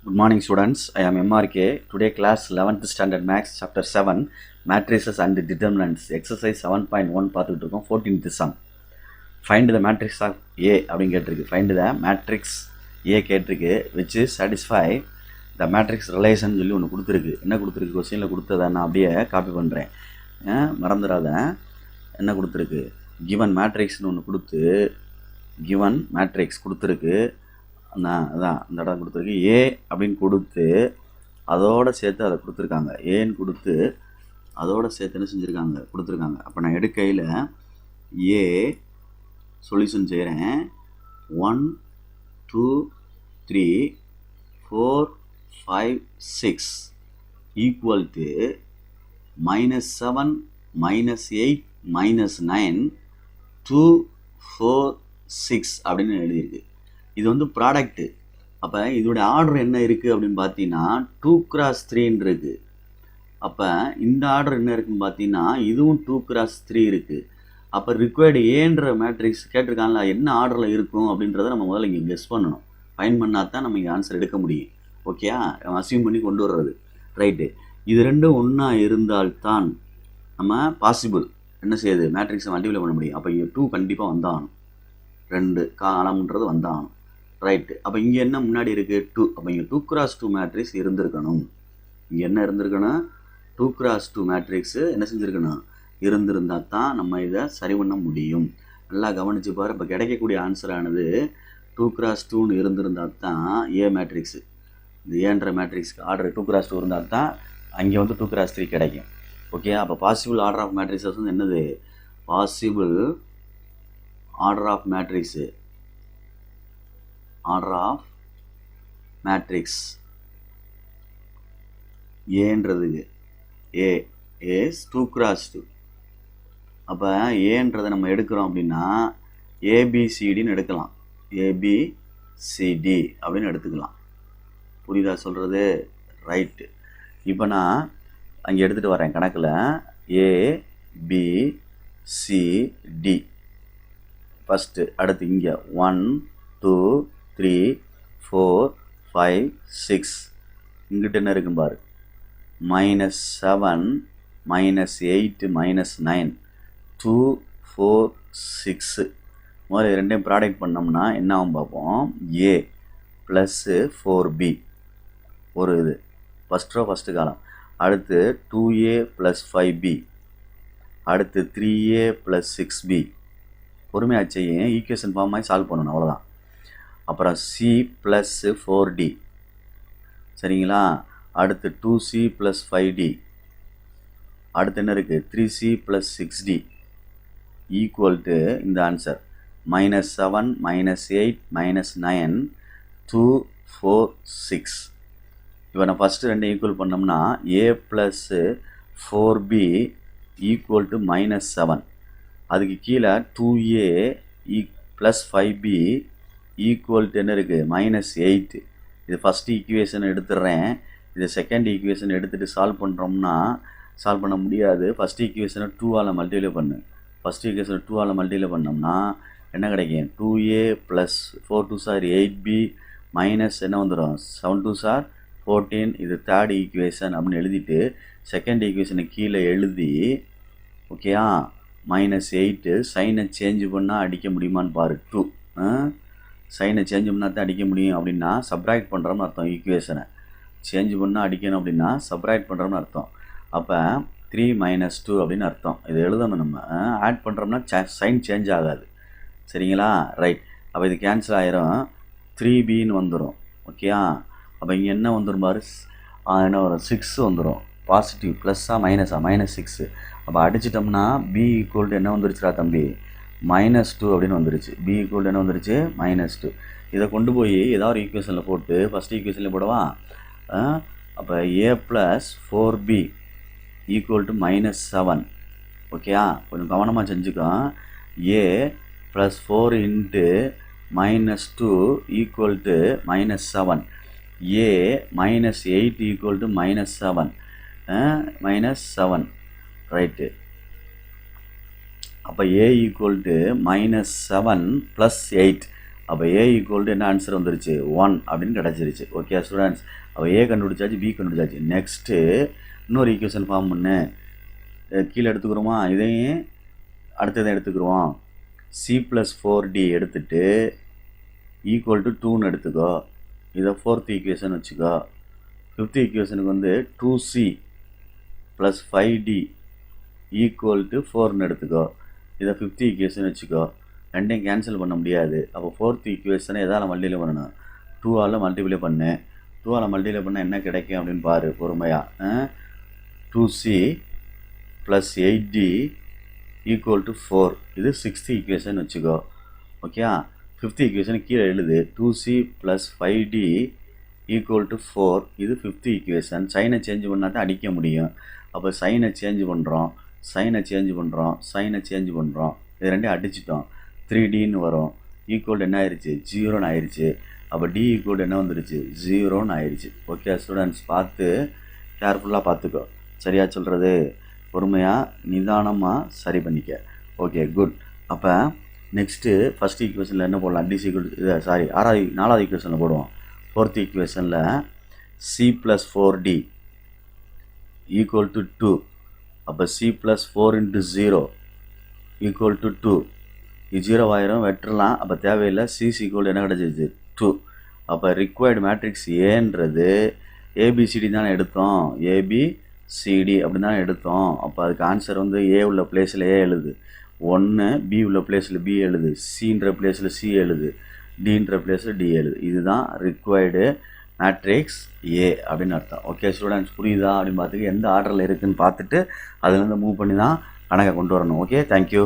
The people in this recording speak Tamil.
Good morning students, I am MRK. Today class 11th standard maths chapter 7 matrices and determinants exercise 7.1 பார்த்துட்டு இருக்கோம். 14th sum. Find the matrix of A அப்படின்னு கேட்டிருக்கு. Find the matrix A கேட்டிருக்கு which is satisfy the matrix relation சொல்லி ஒன்று கொடுத்துருக்கு. என்ன கொடுத்துருக்கு கொஸ்டினில் கொடுத்ததை நான் அப்படியே காப்பி பண்ணுறேன், மறந்துடாத. என்ன கொடுத்துருக்கு, given matrixன்னு ஒன்று கொடுத்து given matrix கொடுத்துருக்கு. அதான் இந்த இடம் கொடுத்துருக்கு. ஏ அப்படின்னு கொடுத்து அதோடு சேர்த்து அதை கொடுத்துருக்காங்க. ஏன்னு கொடுத்து அதோடு சேர்த்து என்ன செஞ்சுருக்காங்க, கொடுத்துருக்காங்க. அப்போ நான் எடுக்கையில் ஏ சொல்யூஷன் செய்கிறேன். 1 2 3 4 5 6 ஈக்குவல் டு -7 -8 -9 2 4 6 அப்படின்னு எழுதியிருக்கு. இது வந்து ப்ராடக்ட்டு. அப்போ இதோடைய ஆர்டர் என்ன இருக்குது அப்படின்னு பார்த்தீங்கன்னா 2x3 இருக்குது. அப்போ இந்த ஆர்டர் என்ன இருக்குதுன்னு பார்த்தீங்கன்னா இதுவும் 2x3 இருக்குது. அப்போ ரிக்வயர்டு ஏன்ற மேட்ரிக்ஸ் கேட்டிருக்காங்களா, என்ன ஆர்டரில் இருக்கும் அப்படின்றத நம்ம முதல்ல இங்கே கெஸ் பண்ணணும். ஃபைன் பண்ணால் தான் நம்ம இங்கே ஆன்சர் எடுக்க முடியும். ஓகேயா, அசியூம் பண்ணி கொண்டு வர்றது. ரைட்டு, இது ரெண்டும் ஒன்றா இருந்தால்தான் நம்ம பாசிபிள் என்ன செய்யுது, மேட்ரிக்ஸை மல்டிப்ளை பண்ண முடியும். அப்போ இங்கே 2 கண்டிப்பாக வந்தாகணும், 2 காலம்ன்றது வந்தாகணும். ரைட்டு, அப்போ இங்கே என்ன முன்னாடி இருக்குது 2. அப்போ இங்கே 2x2 மேட்ரிக்ஸ் இருந்திருக்கணும். இங்கே என்ன இருந்திருக்கணும், 2x2 மேட்ரிக்ஸு என்ன செஞ்சுருக்கணும், இருந்திருந்தால் தான் நம்ம இதை சரி பண்ண முடியும். நல்லா கவனித்து பாரு. இப்போ கிடைக்கக்கூடிய ஆன்சரானது 2x2ன்னு இருந்திருந்தால் தான் ஏ மேட்ரிக்ஸு, இந்த ஏன்ற மேட்ரிக்ஸ்க்கு ஆர்டர் 2x2 இருந்தால் தான் அங்கே வந்து 2x3 கிடைக்கும். ஓகே, அப்போ பாசிபிள் ஆர்டர் ஆஃப் மேட்ரிக்ஸஸ் வந்து என்னது, possible order of matrix, order of matrix ஏன்றதுக்கு ஏ இஸ் 2x2. அப்போ ஏன்றதை நம்ம எடுக்கிறோம் அப்படின்னா ஏபிசிடின்னு எடுக்கலாம், ஏபிசிடி அப்படின்னு எடுத்துக்கலாம். புரியுதா சொல்கிறது? ரைட்டு, இப்போ நான் அங்கே எடுத்துகிட்டு வரேன் கணக்கில் ஏபிசிடி ஃபஸ்ட்டு. அடுத்து இங்கே 1 2 3 4 5 6 இங்கிட்ட என்ன இருக்குன்னு பாரு, -7 -8 -9 2 4 6. முதல்ல ரெண்டையும் ப்ராடக்ட் பண்ணோம்னா என்ன ஆகும் பார்ப்போம். ஏ ப்ளஸ்ஸு 4b ஒரு இது ஃபஸ்ட் ரோ ஃபஸ்ட்டு காலம். அடுத்து 2a + 5b, அடுத்து 3a + 6b. பொறுமையாக செய்யும், ஈக்குவேஷன் ஃபார்ம் மாதிரி சால்வ் பண்ணணும், அவ்வளோதான். அப்புறம் c + 4d, சரிங்களா. அடுத்து 2c + 5d. அடுத்து என்ன இருக்குது, 3c + 6d ஈக்குவல் டு இந்த ஆன்சர் -7 -8 -9 2 4 6. இப்போ நான் ஃபஸ்ட்டு ரெண்டு ஈக்குவல் பண்ணோம்னா a + 4b ஈக்குவல் டு -7. அதுக்கு கீழே 2a + 5b ஈக்குவல் டு என்ன இருக்குது, -8. இது ஃபஸ்ட்டு ஈக்குவேஷன் எடுத்துடுறேன். இது செகண்ட் ஈக்குவேஷன் எடுத்துகிட்டு சால்வ் பண்ணுறோம்னா சால்வ் பண்ண முடியாது. ஃபஸ்ட் ஈக்குவேஷனை 2ஆல் மல்டிப்ளை பண்ணு. ஃபஸ்ட் ஈக்குவேஷனை 2ஆல் மல்டிப்ளை பண்ணோம்னா என்ன கிடைக்கும், 2a + 4 2s are 8b minus என்ன வந்துடும் 7 2s are 14. இது தேர்ட் ஈக்குவேஷன் அப்படின்னு எழுதிட்டு செகண்ட் ஈக்குவேஷனை கீழே எழுதி, ஓகேயா, -8. சைனை சேஞ்ச் பண்ணால் அடிக்க முடியுமான்னு பாரு. 2 சைனை சேஞ்ச் பண்ணால் தான் அடிக்க முடியும் அப்படின்னா சப்ராக்ட் பண்ணுறோம்னு அர்த்தம். ஈக்குவேஷனை சேஞ்ச் பண்ணால் அடிக்கணும் அப்படின்னா சப்ராக்ட் பண்ணுறோம்னு அர்த்தம். அப்போ 3 - 2 அப்படின்னு அர்த்தம். இது எழுதணும். நம்ம ஆட் பண்ணுறோம்னா சைன் சேஞ்ச் ஆகாது, சரிங்களா. ரைட், அப்போ இது கேன்சல் ஆயிரும், 3bன்னு வந்துடும். ஓகேயா, அப்போ இங்கே என்ன வந்துடும் பாரு, என்ன வரும், 6 வந்துடும். பாசிட்டிவ் ப்ளஸ்ஸா மைனஸா, -6. அப்போ அடிச்சிட்டோம்னா b ஈக்குவல் என்ன வந்துருச்சுடா தம்பி, -2 அப்படின்னு வந்துருச்சு. b ஈக்குவல் என்ன வந்துருச்சு, -2. இதை கொண்டு போய் ஏதாவது ஒரு ஈக்குவேஷனில் போட்டு ஃபஸ்ட் ஈக்குவேஷனில் போடவா. அப்போ a + 4b ஈக்குவல் டு -7. ஓகேயா, கொஞ்சம் கவனமாக செஞ்சுக்கோ. a + 4 × -2 equal to -7. a -8 equal to -7 -7. Right, அப்போ a ஈக்குவல் டு -7 + 8. அப்போ ஏ ஈக்குவல் டு என்ன ஆன்சர் வந்துருச்சு 1 அப்படின்னு கிடச்சிருச்சு. ஓகே ஸ்டூடெண்ட்ஸ், அப்போ ஏ கண்டுபிடிச்சாச்சு, பி கண்டுபிடிச்சாச்சு. நெக்ஸ்ட்டு இன்னொரு ஈக்குவேஷன் ஃபார்ம் பண்ணு. கீழே எடுத்துக்கிறோமா, இதையும் அடுத்ததை எடுத்துக்கிறோம். சி ப்ளஸ் 4d எடுத்துட்டு ஈக்குவல் டு 2ன்னு எடுத்துக்கோ. இதை 4th ஈக்குவேஷன் வச்சுக்கோ. 5th ஈக்குவேஷனுக்கு வந்து 2c plus 5d equal to 4ன்னு எடுத்துக்கோ. இதை 5th ஈக்குவேஷன் வச்சுக்கோ. ரெண்டையும் கேன்சல் பண்ண முடியாது. அப்போ 4th ஈக்குவேஷனை எதால் மல்டிப்ளை பண்ணணும், 2ஆல் மல்டிப்ளை பண்ணு. 2ஆல் மல்டிப்ளை பண்ணால் என்ன கிடைக்கும் அப்படின்னு பாரு பொறுமையாக. 2c plus 8d equal to 4. இது 6th ஈக்குவேஷன் வச்சுக்கோ. ஓகே, 5th ஈக்குவேஷன் கீழே எழுது. 2c plus 5d equal to 4. இது 5th ஈக்குவேஷன். சைனை சேஞ்ச் பண்ணால் தான் அடிக்க முடியும். அப்போ சைனை சேஞ்ச் பண்ணுறோம், சைனை சேஞ்ச் பண்ணுறோம், சைனை சேஞ்ச் பண்ணுறோம். இது ரெண்டையும் அடிச்சிட்டோம். 3dன்னு வரும். ஈக்குவல் என்ன ஆயிடுச்சு, 0ன்னு ஆயிடுச்சு. அப்போ டி ஈக்குவல் என்ன வந்துடுச்சு, 0ன்னு ஆயிடுச்சு. ஓகே ஸ்டூடெண்ட்ஸ், பார்த்து கேர்ஃபுல்லாக பார்த்துக்கோ. சரியா சொல்கிறது, பொறுமையாக நிதானமாக சரி பண்ணிக்க. Okay good. அப்போ நெக்ஸ்ட்டு ஃபஸ்ட் ஈக்குவேஷனில் என்ன போடலாம், டி ஈக்குவல் சாரி 4வது ஈக்குவேஷனில் போடுவோம். 4th ஈக்குவேஷனில் C plus 4d equal to 2. அப்போ C plus 4 into 0 equal to 2. இது 0 ஆயிரம் வெட்டுறலாம். அப்போ தேவையில்லை. சி ஈக்குவல் என்ன கிடச்சிருச்சு, 2. அப்போ ரிக்வயர்டு மேட்ரிக்ஸ் ஏன்றது ஏபிசிடி தானே எடுத்தோம், ஏபிசிடி அப்படி தானே எடுத்தோம். அப்போ அதுக்கு ஆன்சர் வந்து ஏ உள்ள பிளேஸில் ஏ எழுது, 1 பி உள்ள பிளேஸில் பி எழுது, சின்ற பிளேஸில் சி எழுது, டின்ற பிளேஸில் டி எழுது. இதுதான் ரிக்வயர்டு மேட்ரிக்ஸ் ஏ அப்படின்னு அர்த்தம். ஓகே ஸ்டூடெண்ட்ஸ், புரியுதா அப்படின்னு பார்த்துட்டு எந்த ஆர்டரில் இருக்குதுன்னு பார்த்துட்டு அதுலேருந்து மூவ் பண்ணி தான் கணக்கை கொண்டு வரணும். Okay, thank you.